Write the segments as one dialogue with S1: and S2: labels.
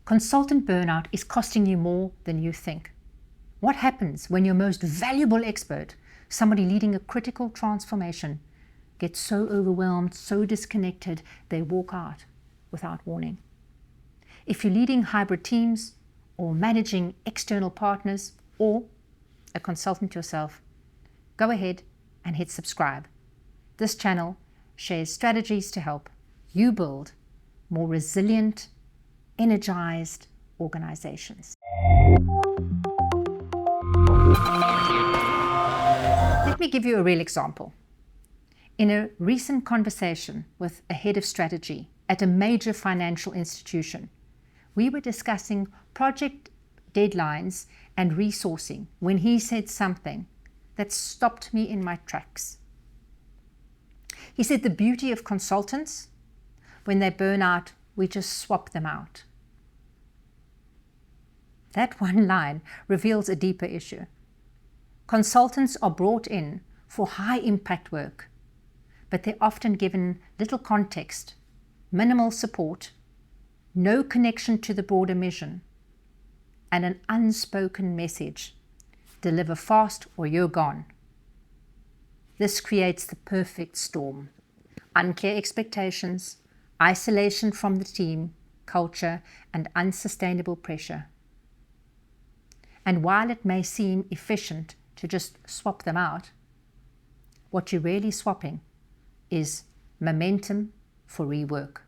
S1: Consultant burnout is costing you more than you think. What happens when your most valuable expert, somebody leading a critical transformation, gets so overwhelmed, so disconnected, they walk out without warning? If you're leading hybrid teams or managing external partners or a consultant yourself, go ahead and hit subscribe. This channel shares strategies to help you build more resilient, energized organizations. Let me give you a real example. In a recent conversation with a head of strategy at a major financial institution, we were discussing project deadlines and resourcing when he said something that stopped me in my tracks. He said the beauty of consultants, when they burn out, we just swap them out. That one line reveals a deeper issue. Consultants are brought in for high impact work, but they're often given little context, minimal support, no connection to the broader mission, and an unspoken message: deliver fast or you're gone. This creates the perfect storm: unclear expectations, isolation from the team, culture, and unsustainable pressure. And while it may seem efficient to just swap them out, what you're really swapping is momentum for rework,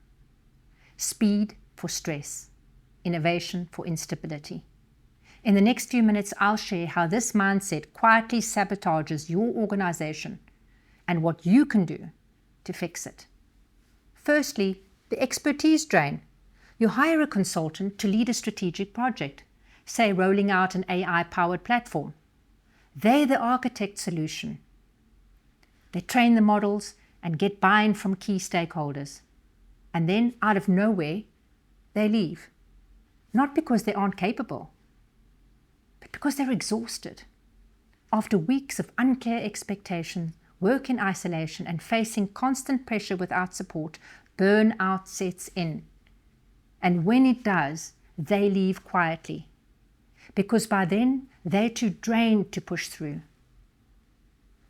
S1: speed for stress, innovation for instability. In the next few minutes, I'll share how this mindset quietly sabotages your organization and what you can do to fix it. Firstly, the expertise drain. You hire a consultant to lead a strategic project, say rolling out an AI-powered platform. They're the architect solution. They train the models and get buy-in from key stakeholders. And then, out of nowhere, they leave. Not because they aren't capable, but because they're exhausted. After weeks of unclear expectations, work in isolation, and facing constant pressure without support, burnout sets in. And when it does, they leave quietly, because by then they're too drained to push through.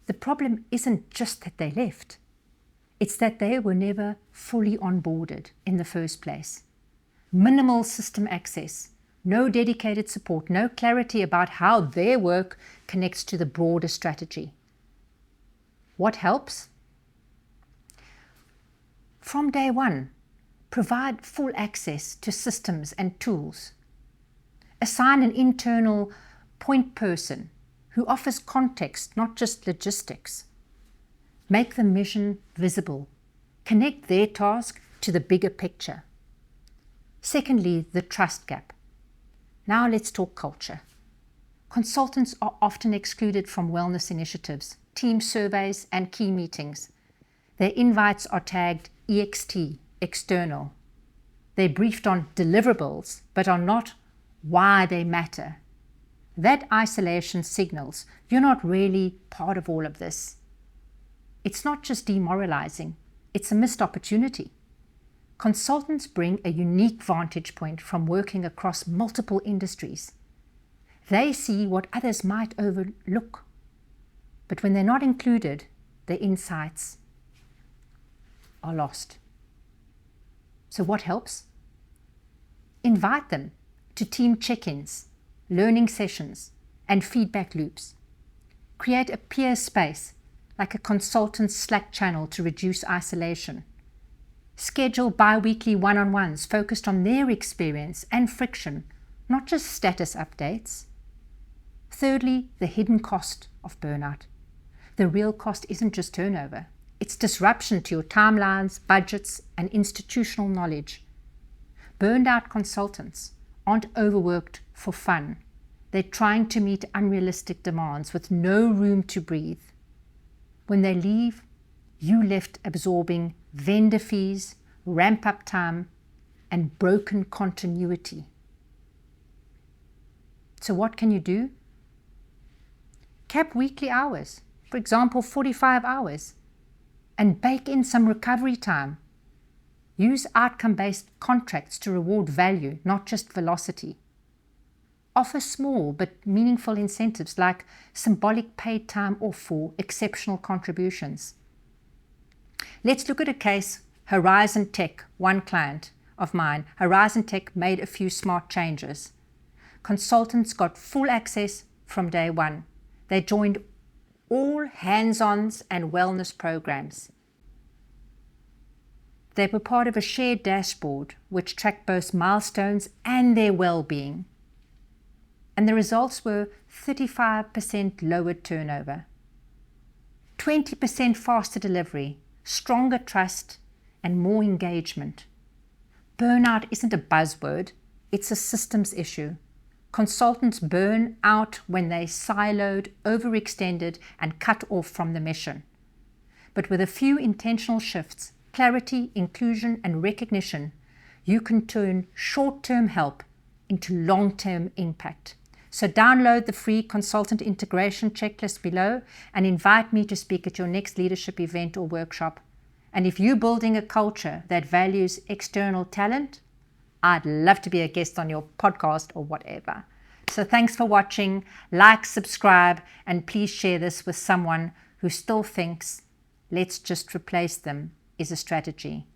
S1: The problem isn't just that they left, it's that they were never fully onboarded in the first place. Minimal system access, no dedicated support, no clarity about how their work connects to the broader strategy. What helps? From day one, provide full access to systems and tools. Assign an internal point person who offers context, not just logistics. Make the mission visible. Connect their task to the bigger picture. Secondly, the trust gap. Now let's talk culture. Consultants are often excluded from wellness initiatives, team surveys, and key meetings. Their invites are tagged EXT, external. They're briefed on deliverables, but are not why they matter. That isolation signals you're not really part of all of this. It's not just demoralizing, it's a missed opportunity. Consultants bring a unique vantage point from working across multiple industries. They see what others might overlook. But when they're not included, their insights are lost. So what helps? Invite them to team check-ins, learning sessions, and feedback loops. Create a peer space, like a consultant Slack channel, to reduce isolation. Schedule bi-weekly one-on-ones focused on their experience and friction, not just status updates. Thirdly, the hidden cost of burnout. The real cost isn't just turnover. It's disruption to your timelines, budgets, and institutional knowledge. Burned out consultants aren't overworked for fun. They're trying to meet unrealistic demands with no room to breathe. When they leave, you left absorbing vendor fees, ramp-up time, and broken continuity. So what can you do? Cap weekly hours, for example 45 hours, and bake in some recovery time. Use outcome-based contracts to reward value, not just velocity. Offer small but meaningful incentives like symbolic paid time off for exceptional contributions. Let's look at a case, Horizon Tech, one client of mine. Horizon Tech made a few smart changes. Consultants got full access from day one. They joined all hands-ons and wellness programs. They were part of a shared dashboard which tracked both milestones and their well-being. And the results were 35% lower turnover, 20% faster delivery, stronger trust, and more engagement. Burnout isn't a buzzword, it's a systems issue. Consultants burn out when they siloed, overextended, and cut off from the mission. But with a few intentional shifts, clarity, inclusion, and recognition, you can turn short-term help into long-term impact. So download the free consultant integration checklist below and invite me to speak at your next leadership event or workshop. And if you're building a culture that values external talent, I'd love to be a guest on your podcast or whatever. So thanks for watching. Like, subscribe, and please share this with someone who still thinks let's just replace them is a strategy.